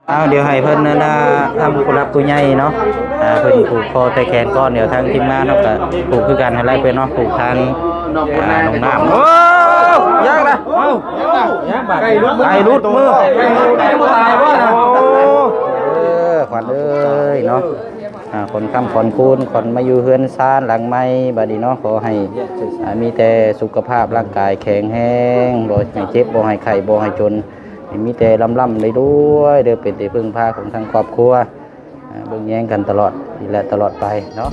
เอาเดี๋ยวให้เพิ่นนั่นนะทำผู้รับผู้ใหญ่เนาะเพิ่นผูกคอแต่แขนก้อนเดี๋ยวทางทีมงานเนาะก็ผูกคือกันให้ไล่เพิ่นเนาะผูกทางน้องน้ำโอ้ยากละไก่รุดมือขวัญเอ้ยเนาะคนคำขอนคูนคนมาอยู่เฮือนซานหลังไม้บัดนี้เนาะขอให้มีแต่สุขภาพร่างกายแข็งแรงบ่ให้เจ็บบ่ให้ไข้บ่ให้จนมีแต่ล่ำได้ด้วยเด้อเป็นที่พึ่งพาของทางครอบครัวเบิ่งแย่งกันตลอดนี่แหละตลอดไปเนาะ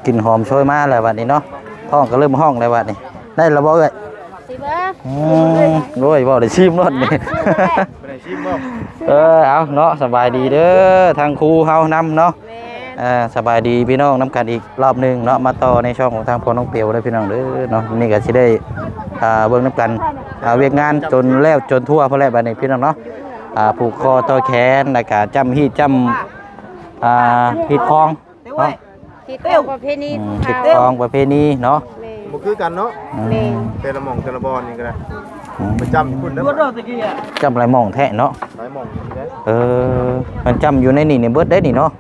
กลิ่นหอมโชยมาแล้วบัดนี้เนาะท้องก็เริ่มห้องแล้วบัดนี้ได้แล้วบ่เอ้ยโอ้ยบ่ได้ชิมรสนี่เอาเนาะสบายดีเด้อทางครูเฮานำเนาะสบายดีพี่น้องนำกันอีกรอบนึงเนาะมาต่อในช่องของทางพ่อน้องเปียวเด้อพี่น้องเด้อเนาะนี่ก็สิได้เบิ่งนำกันเวียกงานจนแล้วจนทั่วพอแล้วบัดนี้พี่น้องเนาะผูกคอต่อแขนแล้วก็จำฮีดจำฮีดคองเนาะฮีดคองประเพณีฮีดคองประเพณีเนาะบ่คือกันเนาะแต่ละหม่องแต่ละบอนนี่ก็ได้ประจำอยู่พุ่นเด้อจำหลายหม่องแท้เนาะหลายหม่องนี่เด้มันจำอยู่ในนี่เบิดได้นี่เนาะ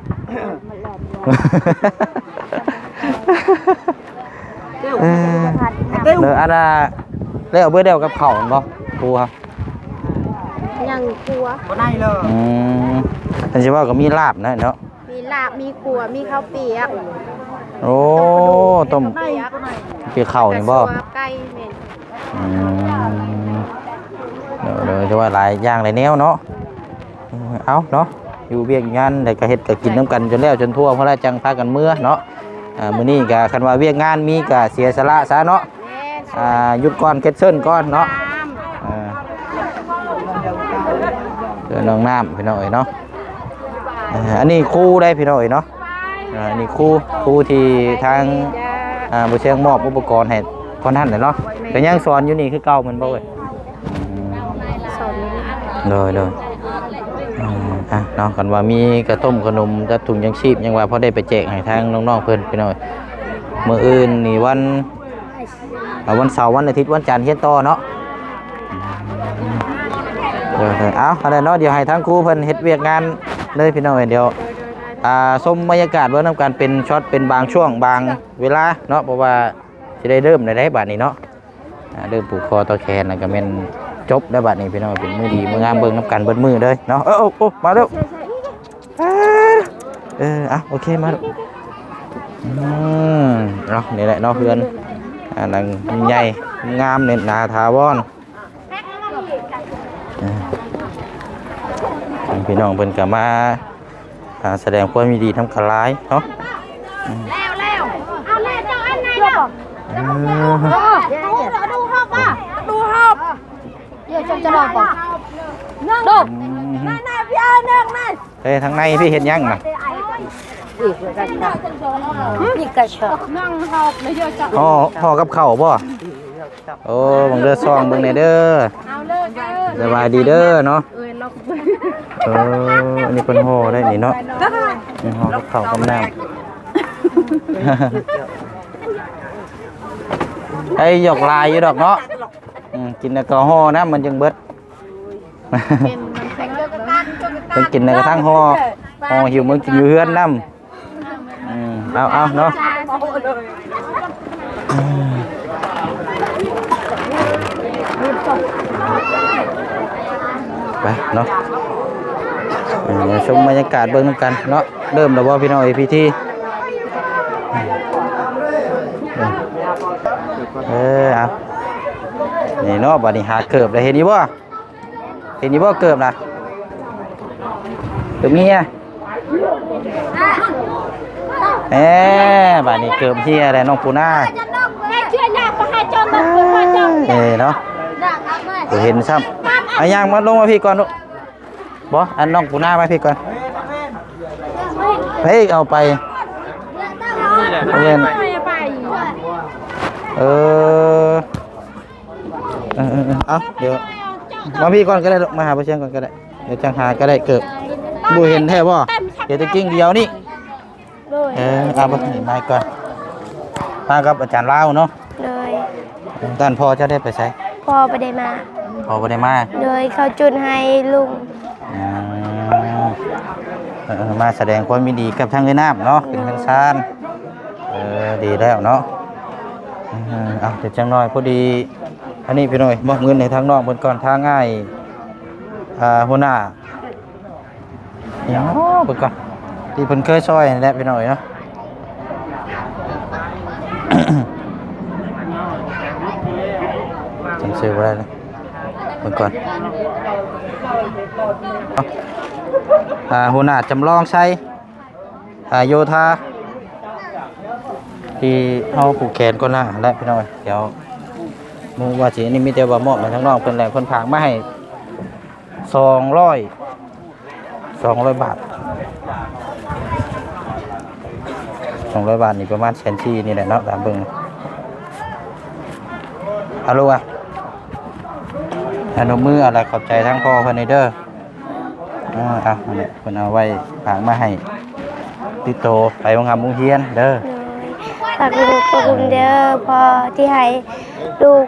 อะไรแล้วเบิดเดียวกับเข่าบ่ครูครับยังครัวบ่ได้เลยอันสิว่าก็มีลาบนะเนาะมีลาบมีครัวมีข้าวเปียกโอ้ต้มเปียกเข่านี่บ่ไก่แม่นเดี๋ยวจะว่าหลายอย่างหลายแนวเนาะเอาเนาะอยู่เวียกงานแต่ก็เฮ็ดก็กินน้ำกันจนแล้วจนทั่วเพราะแล้วจังพากันเมื่อเนาะมื้อนี้ก็คันว่าเวียกงานมีก็เสียสละซะเนาะหยุดก่อนเก็ดเซิ้นก่อนเนาะเดี๋ยวน้องน้ำพี่น้องเนาะอันนี้ครูได้พี่น้องเนาะอันนี้ครูที่ทางบ่เชียงมอบอุปกรณ์ให้คนนั้นเนาะก็ยังสอนอยู่นี่คือเก่าเหมือนบ่เว้ยสอนเลยเนาะกันว่ามีกระต้มขนมกระถุงยังชีพยังว่าพอได้ไปแจกให้ทางน้องๆเพิ่นพี่น้องมื้ออื่นนี่วันเสาร์วันอาทิตย์วันจันทร์เฮ็ดต่อเนาะเอาอะไรเนาะเดี๋ยวให้ทางครูเพิ่นเฮ็ดเวียกงานเลยพี่น้องเดี๋ยวชมบรรยากาศว่าน้ำการเป็นช็อตเป็นบางช่วงบางเวลาเนาะเพราะว่าจะได้เริ่มได้บัดนี้เนาะเริ่มผูกคอต่อแขนแล้วก็เป็นจบได้บัดนี้พี่น้องเป็นมือดีมืองามเบิ่งน้ำกันเบิ้ลมือเลยเนาะโอ้มาเร็วโอเคมาเนาะนี่แหละเนาะเพื่อนนางใหญ่งามเน้นหนาทาวอนพี่น้องเพิ่นก็มาแสดงความยินดีทำคลายเนาะแล้วเอาแล้วเจ้าอันไหนเนาะดูหอบว่ะดูหอบเดี๋ยวจะรอก่อนดูนายพี่เอาเนื่องนายทางในพี่เห็นยังน่ะนี่กระชอกนั่งหอบเลยเยอะจังห่อกับเข่าบ่โอ้บังเด้อซองบังในเด้อสบายดีเด้อเนาะอันนี้เป็นห่อได้นี่เนาะห่อกับข้าวกับน้ำไอ้หยอกลายอยู่ดอกเนาะกินแล้วก็ห่อนะมันจึงเบิดเป็นกินแล้วก็ทั้งห่อหิวมึงกินอยู่เฮือนน้ำเอาเนาะไปเนาะชมบรรยากาศเบิ่งกันเนาะเริ่มแล้วว่าพี่น้องพิธีเอานี่เนาะบัดนี้หาเกิบได้เห็นนี่บ่เกิบนะเกิบเมียบัดนี้เกิบเฮียอะไรน้องปูน่าเนาะเห็นซ้ำย่างมาลงมาพี่ก่อนลูกบ่อันน้องปูน่ามาพี่ก่อนเฮ้ยเอาไปเรียนเอาเดี๋ยว มาพี่ก่อนก็ได้มาหาพ่อเชียงก่อนก็ได้เดี๋ยวจังหาก็ได้เกิบบูเห็นแท้บ่เดี๋ยวจะกิ้งเดียวนี่เอาไปนี่มาก่อนมากับอาจารย์ลาวเนาะ เลย ท่านพ่อจะได้ไปใช้ พอไปได้มา พ่อบ่ได้มา เลยเขาจุดให้ลุง มาแสดงความยินดีกับทางเวียดนามเนาะเป็นทางซานดีแล้วเนาะเอาเดี๋ยวจังน้อยพอดีอันนี้พี่น้อยมอบเงินในทางนอกเพิ่นก่อนทางง่ายหัวหน้าอย่างเพิ่นก่อนที่เพิ่นเคยช่วยนี่แหละพี่น้อยเนาะ จำชื่อบ่ได้เลยเพิ่นก่อนหัวหน้าจำลองใช้โยธาที่เฮาผูกแขนก่อนหน้าและพี่น้อยเดี๋ยวมูว่าสินี่มีแต่ว่ามอบมาทางนอกเพิ่นแหละเพิ่นฝากมาให้200 บาท200 บาทนี่ประมาณ100,000ที่นี่แหละเนาะตามเบิ่งเอาลูกอ่ะอนุมืออะไรขอบใจทั้งพ่อเพิ่นเด้อเอาเนี่ยเพิ่นเอาไว้ฝากมาให้ติโตไปโรงงานมุงเฮียนเด้อ ฝากลูกขอบคุณเด้อพอที่ให้ลูก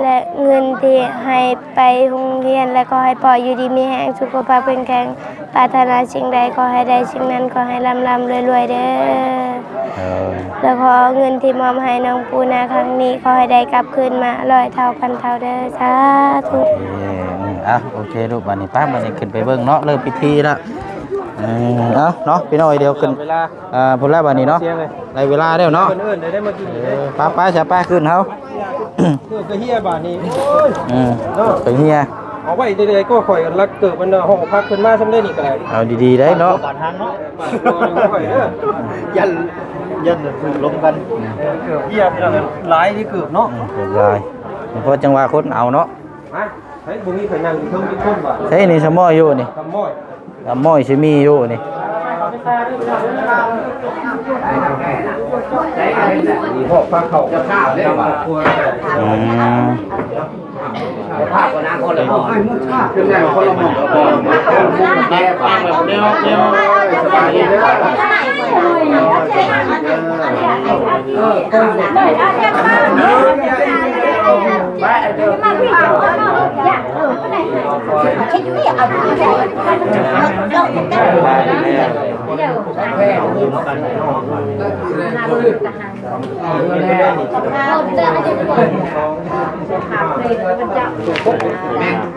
และเงินที่ให้ไปโรงเรียนและก็ให้พ่ออยู่ดีมีแรงสุขภาพเป็นแข็งปรารถนาสิ่งใดก็ให้ได้สิ่งนั้นก็ให้ร่ำรวยๆเด้อแล้วขอเงินที่มอบให้น้องปูนาครั้งนี้ขอให้ได้กลับคืนมา100 เท่าพันเท่าเด้อสาธุ โอเคลูกบัดนี้ป้าบัดนี้ขึ้นไปเบิ่งเนาะเริ่มพิธีแล้วเอาเนาะพี่น้อยเดี๋ยวขึ้นพุ่นแล้วบัดนี้เนาะได้เวลาแล้วเนาะป้าจะป้าขึ้นเฮาก็เฮียบาทนี้ ไปเฮีย เอาไว้เรื่อยๆก็ข่อยกันรักเกิดมันห้องพักขึ้นมาทำได้นี่ก็ได้ เอาดีๆได้เนาะ บาททางเนาะยันถูกลงกันเกือบเฮียหลายที่เกือบเนาะ เกือบลายเพราะจังหวะคนเอาเนาะ เฮ้ยบุ้งนี่ข่อยนั่งอยู่เทิงที่คนว่ะ เฮ้ยนี่สมออยู่นี่ ทำม้อย สมอยสิมีอยู่นี่ มีพวกพักเขาจะข้าวได้บ่ครัวภาพคนนั้นคนละหม้อขึ้นได้คนละหม้อแม่ฟังแบบเดียวสบายดีเด้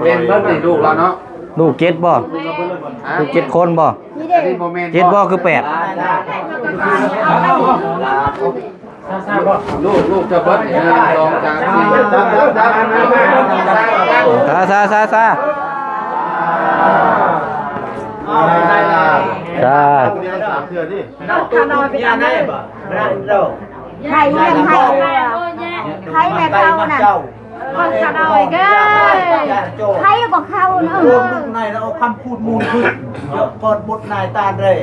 แม่นเบิ่งนี่ลูกเราเนาะ ลูกเจ็ดบ่ลูก7 คนบ่เจ็ดบ่คือ8 ลูกจะเบิ่ง1 2 3 4 ซาซาซาใครแม่เขาใครแม่เขาน่ะคนกระโดดก็ใครก็เขาเนาะ รวมลูกนายแล้วเอาคำพูดมูลขึ้นเยอะก่อนบทนายตาเลย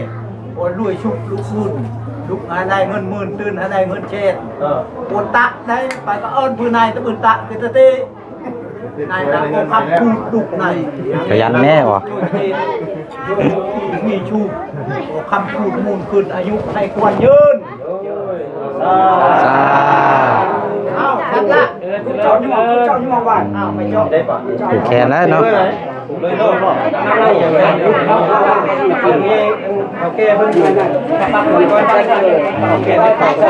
โอ้ยลุยชุบลูกคุณลูกนายเงินหมื่นตื่นนายเงินเช็ดปวดตะได้ไปก็เอิญพื้นนายตะบืนตะคือตะเต้นายแล้วเอาคำพูดลูกนาย ขยันแน่วะ มีชูคำพูดมูลขึ้นอายุให้ควรยืน ซา อ้าวนั่นละเจ้าอยู่บ้านอ้าวไม่เจ้าได้ปะ ผูกแขนแล้วเนาะ เลยโลดบ่นั่งไล่อย่างนั้นคนนี้โอเคเพิ่นอยู่นั่นปักไว้ก่อนโอเคได้เข้าไป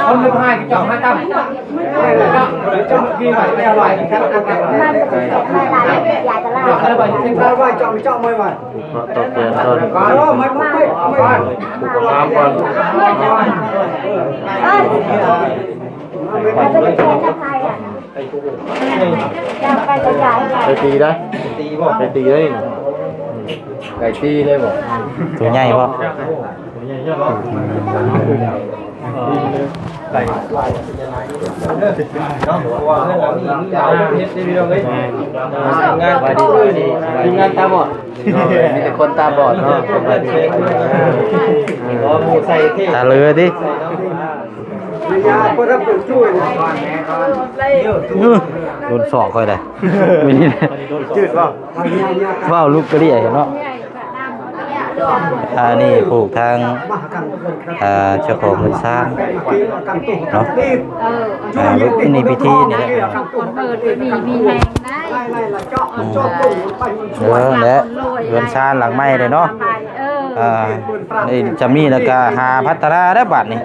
คนนึงให้จ่องให้ตั้มเจ้ากินไปไม่อร่อยครับอะไรไปเช็คได้ว่าจ่องไม่ไหว ตกเปลี่ยนต้น ไม่ตามก่อน ไปตีได้ไปตีได้ไก่ตีเลยบ่ ตัวใหญ่บ่ งานไปดีทีมงานตาบอด มีแต่คนตาบอดเนาะ หมูใส่ที่ ตาเรือดิ ยาเพิ่นรับช่วยก่อนแม่ก่อน โดนสอกค่อยได้ไม่นี่ จืดป่ะ ว้าวลูกกระเดี่ยเนาะนี่ปลูกทางเจ้าของเงินสร้างเนาะลูกนี่พิธีนี่แหละและเงินสร้างหลังไม้เลยเนาะนี่จะมีแล้วก็หาพัฒนาได้บัดนี่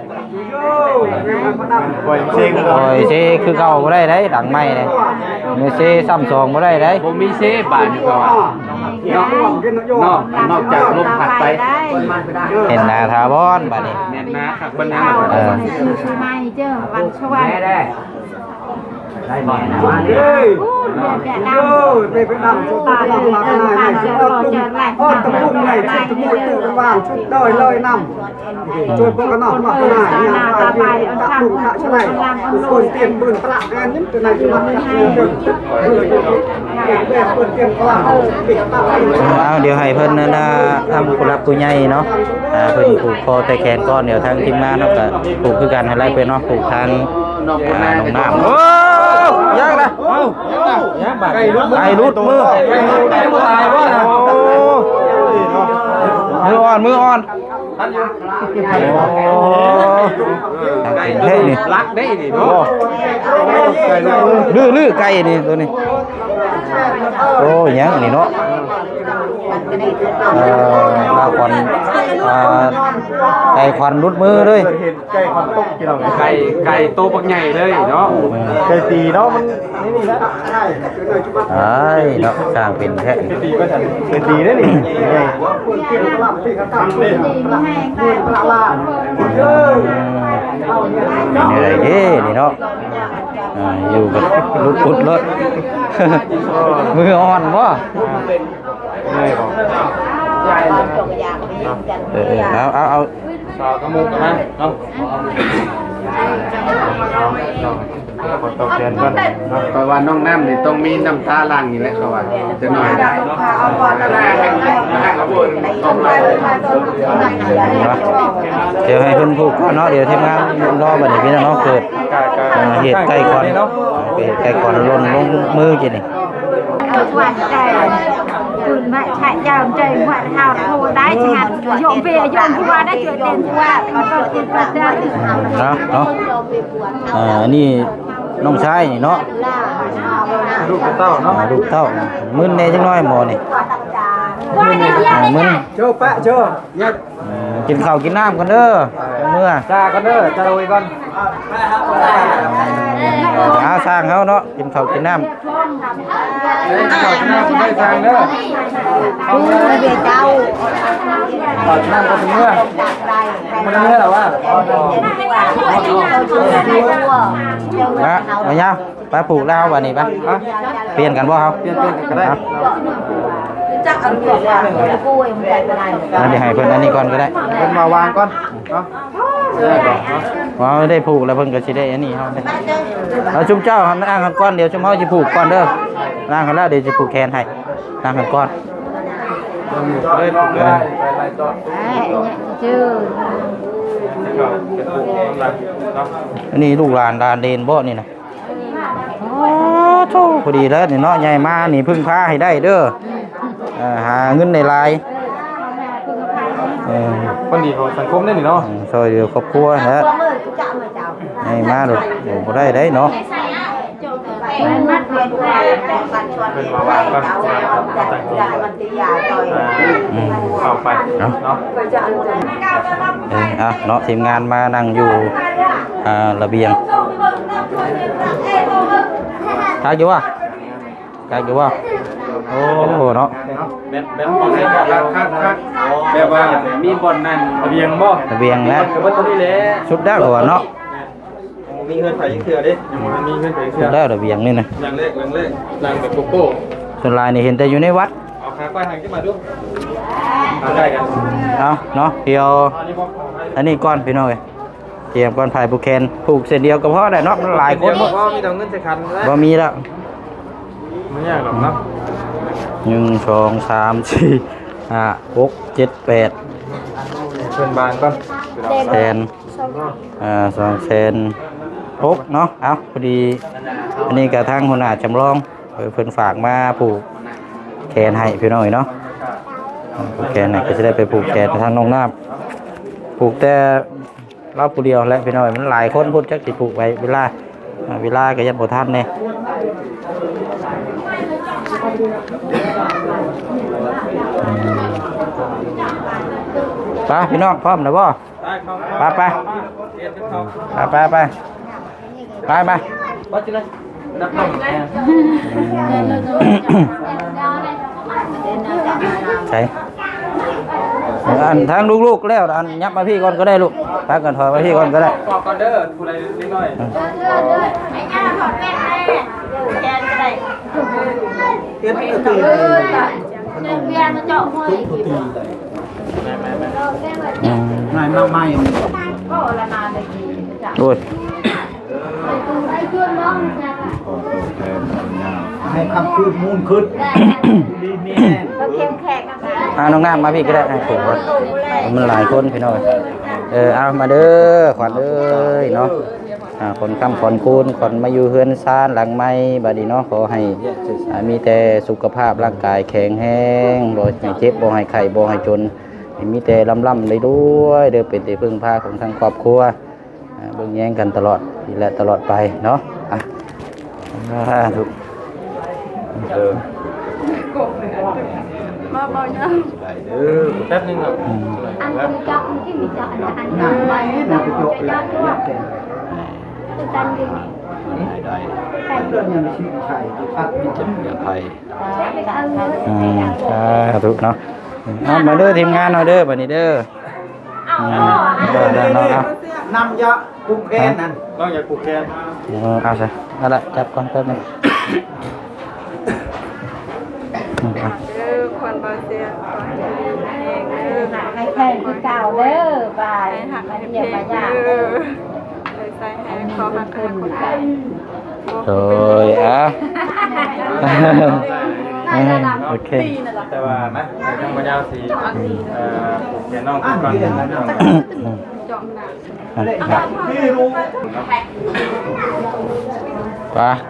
ปล่อยเซ็ง โอ้ยเซคือเก่าบ่ได้ได้ดังไม้เลยไม่เซซ้ำสองบ่ได้ได้ ผมมีเซบาทอยู่ก่อนนอกจากลมผัดไป เห็นหน้าทาบอนบัดนี้ แน่นนะครับบรรณา ชื่อไม่เจ้าวันชวัน ได้บ่อยนะว่าไปนั่งชุดตาลังลังไงชุดตุ้งตะปุ้งไงชุดตะปุ้งตู้กันว่างชุดเลยนำช่วยพวกกันนอกมาขนาดนี้ตาไปตะปุ้งตะใช่ไหมคนเตรียมปืนปลาแกนยิ้มตัวไหนที่มันจะเตรียมปืนเตรียมปลาปิดตา เอาเดี๋ยวให้เพิ่นนั่นน่ะทำผู้รับผู้ใหญ่เนาะเพิ่นผูกคอแต่แขนก่อนเดี๋ยวทางทีมงานเนาะก็ผูกคือกันให้ไล่เพิ่นเนาะผูกทางน้องน้ำโอ้ยากนะไก่รุดมือมืออ่อนเฮ้ยนี่ รักได้ดิเนาะ ลื้อไก่นี่ตัวนี้โอ้ยยังนี่เนาะลาควันไก่ควันรุดมือเลย เห็นไก่ควันตกกี่เรา ไก่โตปักใหญ่เลยเนาะ ไก่ตีเนาะมันนี่นะ ไอ้เนาะสร้างเป็นแท้ ตีก็ฉันไก่ตีได้นี่ไง นี่อะไรเด้นี่เนาะอยู่กับรุดพุดรถมืออ่อนวะ ไงบอก เอา ต่อกระมูกนะเนาะ ขอตอบแทนกัน เพราะว่าน้องน้ำนี่ต้องมีน้ำตาล่างนี่แหละเขาว่าจะหน่อยได้เนาะเดี๋ยวให้เพิ่นพูดก่อนเนาะเดี๋ยวทีมงานรอบัดนี้พี่น้องเกิดเหตุไก่ควันเหตุไก่ควันหล่นลงมือกินนี่ หวานใจตื่นมาใช้ยามใจหวานข้าวโทได้ชาโยมเบียโยมผู้ว่าได้เกิดเด่นผู้ว่าเขาต้องติดประเด็น เนาะนี่น้องชายนี่เนาะ ลูกเต้าเนาะ ลูกเต้ามึนแน่จังน้อยหมอนี่มึน โชว์แปะโชว์เนี่ย กินข้าวกินน้ำกันเด้อเมื่อ จ้ากันเด้อจ้าโรยก่อน หาสร้างเขาเนาะกินข้าวกินน้ำ ข้าวหน้าได้ทางเด้อ ผู้เบียเจ้า ข้าวหน้าก็ถึงเมื่อมันเมื่อหรอวะ นะมาเนาไปปลูกแล้ววันนี้ปะเปลี่ยนกันบ่ครับ เปลี่ยนกันได้ จักอันเดียวกันกู้ยังใจเป็นไร เดี๋ยวให้เพิ่นอันนี้ก่อนก็ได้ เป็นมาวางก่อนเนาะ ว่าได้ผูกแล้วเพิ่นก็สิได้อันนี้เฮาได้เอาชุมเจ้าทำนั่งกันก่อนเดี๋ยวชุมเฮาสิผูกก่อนเด้อนั่งกันแล้วเดี๋ยวจะผูกแขนให้นั่งกันก่อน ชื่อ อันนี้ลูกหลานดานเดนบ่นี่นะอ๋อโธ่พอดีแล้วนี่เนาะใหญ่มานี่พึ่งพาให้ได้เด้อหาเงินในลาย คนดีของสังคมได้นี่เนาะ ซอยเดียวครอบครัวฮะให้มาดูบ่ได้ได้เนาะ เป็นมาวางก่อนเข้าไปเนาะ เนาะทีมงานมานั่งอยู่ระเบียงคักอยู่วะคักอยู่วะโอ้เนาะ แบบแบบว่ามีบอลนั่นระเบียงบ่ ระเบียงแล้ว ก็บ่ตัวนี้แหละ ชุดได้หัวเนาะ มีเงินไผยังเถื่อเด้ยังบ่มีเงินไผเถื่ ชุ อ ดได้ระเบียงนี่นะ ลังเลขลังแบบโกโก้ ส่วนลายนี่เห็นแต่อยู่ในวัด เอาขาไปทางขึ้นมาดูเอาได้กัน เอาเนาะเดี๋ยวอันนี้ก้อนพี่น้อยเตรียมก้อนพายผูกแขนผูกเส้นเดียวก็พอได้เนาะมันหลายคน บ่มีแต่เงินใส่คันแล้ว บ่มีแล้ว ไม่ยากหรอกเนาะ 1 2 3 4 5 6 7 8 เพื่อนบ้านก่อน แสน 2,600,000เนาะเอาพอดีอันนี้ก็ทางหัวหน้าจำลองเพิ่นฝากมาผูกแขนให้พี่น้อยเนาะผูกแขนก็จะได้ไปผูกแขนทางน้องน้ำผูกแต่เราผู้เดียวและพี่น้อยมันหลายคนพูดจักสิผูกไว้เวลาก็ยันบ่ทันแน่ไปพี่น้องพร้อมแล้วบ่ไปใช่อันทางลูกๆแล้วอันยับมาพี่ก่อนก็ได้ลูกพักกันถอยมาพี่ก่อนก็ได้ก่อนเด้อผู้ใดนิดหน่อยไม่ง่ายขอแม่แกนก็ได้เรียนมาเจาะมวยไม่โอ้ยให้คำพูดมูลขึ้นดีนี่น้องน้ำมาพี่ก็ได้ถูกมันหลายคนพี่น้อยเอามาเด้อขวัญเอ้ยเนาะคนคำคนคูณคนมาอยู่เฮือนซ่านหลังไม้บัดนี้เนาะขอให้มีแต่สุขภาพร่างกายแข็งแรงบ่ให้เจ็บบ่ให้ไข้บ่ให้จนมีแต่ล่ำเลยด้วยเด้อเป็นที่พึ่งพาของทางครอบครัวเบิ่งแย่งกันตลอดและตลอดไปเนาะถูกมาบ่อยนะแป๊บนึงครับ อันนี้เจาะมันกินมีเจาะอันนั้นไปนะไปเจาะแล้วตันดิถูกเนาะมาเด้อทีมงานหน่อยเด้อบัดนี้เด้อนำยาปลูกแคนนั่นนอกจากปลูกแคนเอาซะนั่นแหละจับก่อนแป๊บนึงคนบาเซียให้แข่งที่เก่าเด้อบายหักให้เพียบายากใส่ให้ขอหักคนโอ้ยโอเคแต่ว่านะทางพญาสีปลูกแคนน้องก่อนไปเ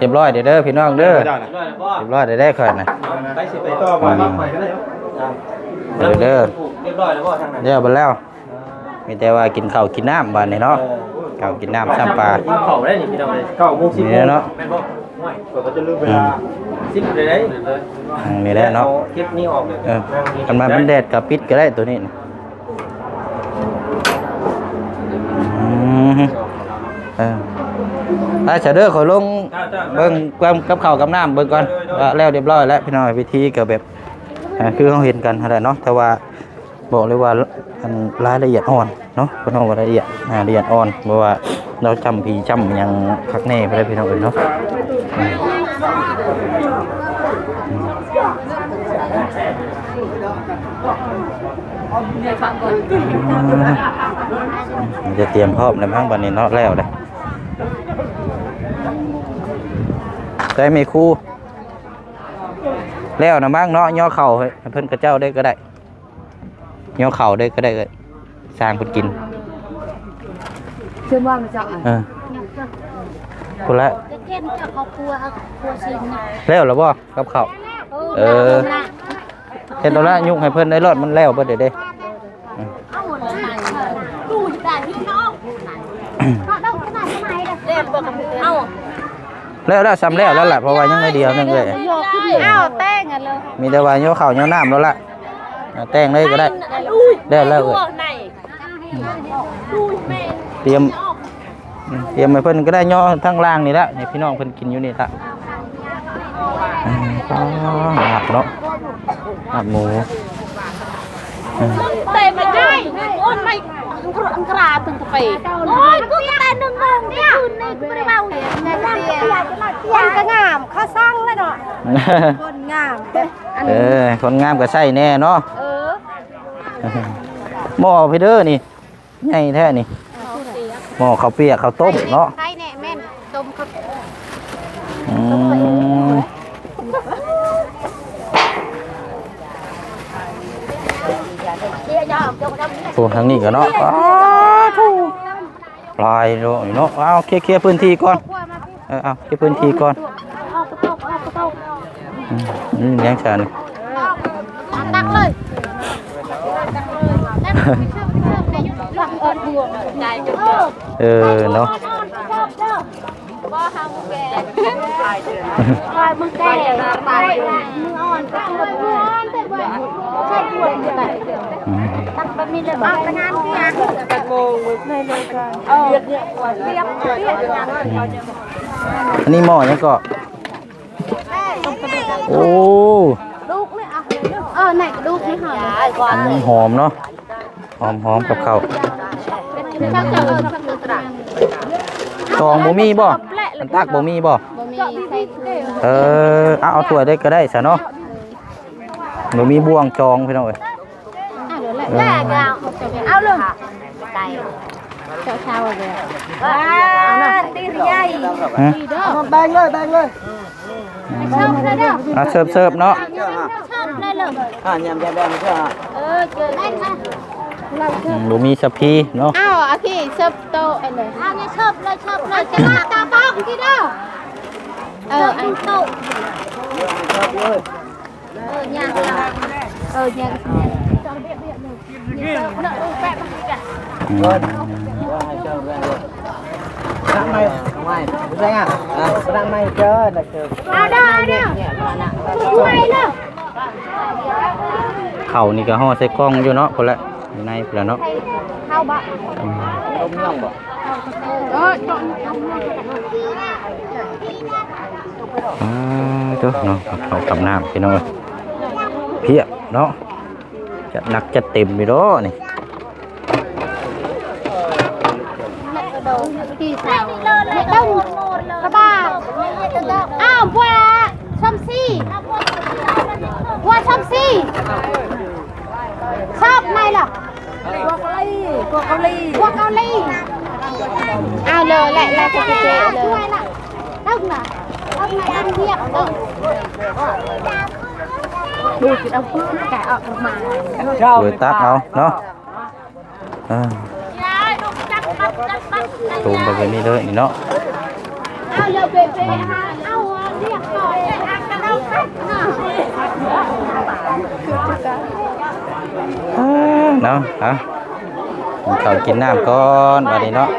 รียบร้อยเด้อพี่น้องเด้อเรียบร้อยได้ค่อยนะไปสิไปต่อมาใหม่ก็ได้เด้อเรียบร้อยแล้วบ่ทางนั้นเรียบร้อยแล้วมีแต่ว่ากินข้าวกินน้ำบ้านนี่เนาะข้าวกินน้ำซ้ำปลากินข้าวได้นี่พี่น้องเลย9:10 นเนาะแม่นบ่ไม่ก็จะลืมเวลา10เลยได้นี่แหละเนาะคลิปนี้ออกเลยมันมาเป็นแดดกับปิดก็ได้ตัวนี้เฉเด้อขอลงเบิ่งความกับข้าวกับน้ำเบิ่งก่อนแล้วเรียบร้อยแล้วพี่น้องวิธีก็แบบคือเขาเห็นกันอะไรเนาะแต่ว่าบอกเลยว่ารายละเอียดอ่อนเนาะพี่น้องรายละเอียดอ่อนเพราะว่าเราจำผีจำยังคักแน่ไปได้พี่น้องเนาะจะเตรียมพร้อมในพังบันนี้เนาะแล้วเลยได้มีครูแล้วนะบ้างเนาะย่อเข่าเพิ่นกระเจ้าได้ก็ได้ย่อเข่าได้ก็ได้สร้างเพิ่นกินเชื่อว่ามันจะคนละแล้วหรอบ่กับเข่าเห็นตัวละยุ่งให้เพิ่นได้รอดมันแล้วเบิดเด้แล้วซ้ำแล้วแหละเพราะว่ายังไม่เดียวนึงเลยแต้งกันเลยมีแต่ว่าย่อเข่าย่อน้ำแล้วล่ะแต้งเลยก็ได้ได้แล้วเลยเตรียมให้เพิ่นก็ได้ย่อทั้งล่างนี่ละนี่พี่น้องเพิ่นกินอยู่นี่ละหักเนาะหักหมูเตะไม่ได้โอนไม่อังกราตึงตะเปโอ้ยกูจะได้1 โมงเนี่ยคืนนี้กูไม่ได้เมาคนก็งามข้าสร้างแล้วเนาะคนงามคนงามก็ใส่แน่เนาะหม้อพี่เด้อนี่ใหญ่แท้นี่หม้อข้าวเปียกข้าวต้มเนาะใช่แน่แม่นต้มข้าวโอ้ทางนี้ก็เนาะ ลายโลนี่เนาะเอาเคลียร์พื้นที่ก่อนเอาเคลียร์พื้นที่ก่อนยังฉัน ตักเลยเนาะมึงแก่ตายมึงอ่อนก็มืออ่อนแต่ว่าใช่ปวดอะไรตักแบบนี้เลยบ้างไปงานที่งานตักโมงเลยกันเรียกอันนี้หม้อยังก็โอ้ ลูกเลยอ่ะไหนลูกนี่หอม หอมเนาะหอมกับข้าวตองบ่มีบ่อันตักบ่มีบ่เอาถ้วยได้ก็ได้ซะเนาะบ่มีบ่วงจองพี่น้องเอ้ยเอาลงไก่เช้าเลยตีใหญ่แบ่งเลย เสิร์ฟเนาะ ได้เลยยำแดงๆใช่ไหม เกินได้ค่ะบ่มีสัพพีเนาะอ้าวอาคีเชิบโตไอ้เลยเนี่ยเชิบเลยจะมาตาต้องทีเดียวอันโตย่างย่างแปะมากันนั่งไม่ใช่ไงนั่งไม่เจอนะเจอได้ช่วยเลย ข้าวนี่ก็ห่อใส่กล้องอยู่เนาะพุ่นละอยู่ในพุ่นละเนาะข้าวบะต้มยำบ่ตัวเนาะข้าวกับน้ำพี่น้องเพียบเนาะจัดหนักจัดเต็มอยู่เนาะนี่ที่สาวไม่ต้องกระบาอ้าวบัวชัมซี่ชอบไหมล่ะบัวเกาหลีเอาเลยแหละเราจะไปเจอเลยต้องไหนเทียบดูสิเอาพื้นแกะออกมาโดยตักเอาเนาะตูมไปแบบนี้เลยนี่เนาะเอาเลยเบเบ้เอาเรียกก่อนกันเอาเนาะเขากินน้ำก่อนวันนี้เนาะ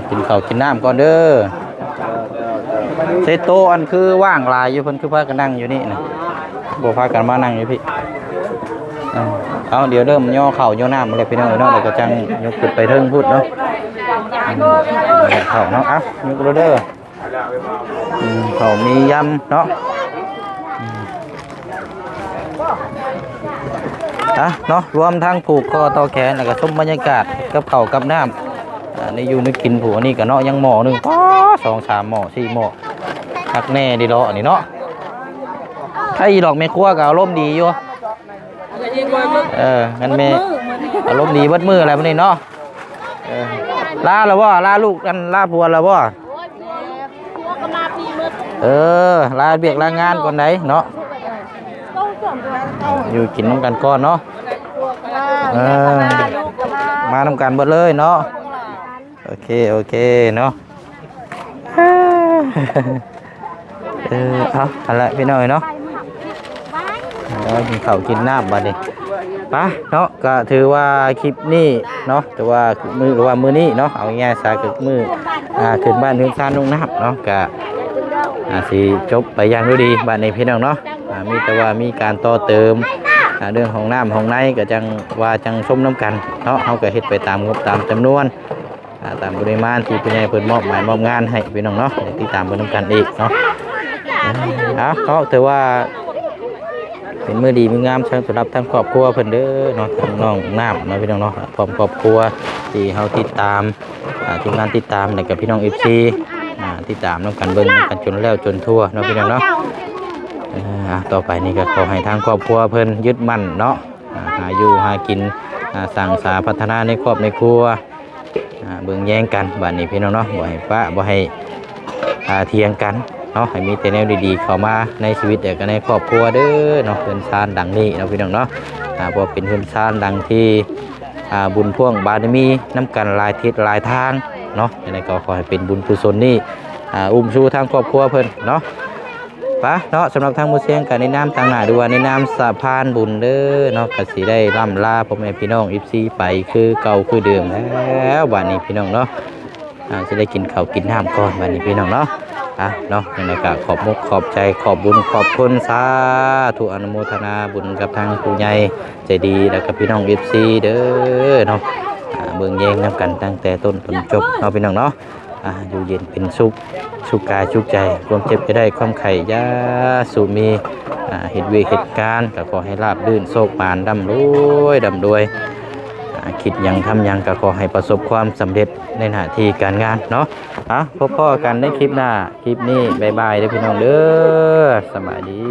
กินข้าวกินน้ำก่อนเด้อเซโตอันคือว่างลายอยู่เพิ่นคือพากันนั่งอยู่นี่นะบ่พากันมานั่งอยู่พี่เอาเดี๋ยวเริ่มย่อเข่าย่อน้ำอะไรพี่น้องเนาะแล้วก็จังยกขึ้นไปเทิงพูดเนาะเข่าเนาะยกเด้อเข่ามียำเนาะเนาะรวมทั้งผูกคอต่อแขนแล้วก็ชมบรรยากาศกับเข่ากับน้ำในอยู่นึกกินผูนี่ก็เนาะยังหม้อนึง2-3 หม้อ 4 หม้อคักแน่ดีเนาะนี่เนาะถ้าอีดอกแม่ครัวก็อารมณ์ดีอยู่งั้นแม่อารมณ์ดีเบิดมืออะไรพวกนี้เนาะลาแล้วบ่ลาลูกกันลาผัวแล้วบ่ลาเบียกลางานก่อนไหนเนาะอยู่กินน้ำกันก่อนเนาะมาน้ำกันเบิดเลยเนาะโอเคเนาะอะไรพี่น้อยเนาะกินข้าวกินน้ำบัดนี้ปะเนาะก็ถือว่าคลิปนี้เนาะแต่ว่ามือหรือว่ามือนี้เนาะเอาง่ายๆซะก็มือขึ้นบ้านถึงซ่านลงน้ำเนาะก็สิจบไปอย่างดีบ้านในพี่น้องเนาะมีแต่ว่ามีการต่อเติมเรื่องของน้ำของในก็จังว่าจังชมน้ำกันเนาะเขาก็เฮ็ดไปตามงบตามจำนวนตามปริมาณที่ผู้ใหญ่เพิ่นมอบหมายมอบงานให้พี่น้องเนาะติดตามเพิ่นนำกันอีกเนาะถือว่าเป็นมือดีมืองามสำหรับทั้งครอบครัวเพิ่นเด้อเนาะทั้งน้องน้ำเนาะพี่น้องเนาะพร้อมครอบครัวที่เฮาติดตามทีมงานติดตามแล้วก็พี่น้อง FC ติดตามนำกันเบิ่งกันจนแล้วจนทั่วเนาะพี่น้องเนาะต่อไปนี่ก็ขอให้ทางครอบครัวเพิ่นยึดมั่นเนาะหาอยู่หากินสร้างสาพัฒนาในครอบในครัวเบิ่งแย่งกันบัดนี้พี่น้องเนาะบ่ให้ปะบ่ให้ เถียงกันเนาะให้มีแต่แนวดีๆเข้ามาในชีวิตแล้วก็ในครอบครัวเด้อเนาะเฮือนซานดังนี้เนาะพี่น้องเนาะเพราะเป็นเฮือนซานดังที่บุญพ่วงบารมีน้ำกันหลายทิศหลายทางเนาะยังไงก็ขอให้เป็นบุญกุศลนี่อุ้มชูทางครอบครัวเพิ่นเนาะปะเนาะสำหรับทางมุเสียงกันในน้ำต่างหน้าด้วยในน้ำสะพานบุญเด้อเนาะก็สิได้ล่ำลาพ่อแม่พี่น้องอิฟซีไปคือเก่าคือเดิมแล้วบัดนี้พี่น้องเนาะจะได้กินข้าวกินน้ำก่อนบัดนี้พี่น้องเนาะเนาะยังไงก็ขอบมุกขอบใจขอบบุญขอบคุณสาธุอนุโมทนาบุญกับทางผู้ใหญ่ใจดีแล้วกับพี่น้องอิฟซีเด้อเนาะเบิ่งแย่งน้ำกันตั้งแต่ต้นจนจบเนาะพี่น้องเนาะอยู่เย็นเป็นสุขสุขกายสุขใจความเจ็บจะได้ความไข่ยาสุมีเหตุเวเหตุการณ์ก็ขอให้ราบรื่นโชคปานดำรวยคิดยังทำยังก็ขอให้ประสบความสำเร็จในหน้าที่การงานเนาะพบพ่อกันในคลิปหน้าคลิปนี้บ๊ายบายเด้อพี่น้องเด้อสบายดี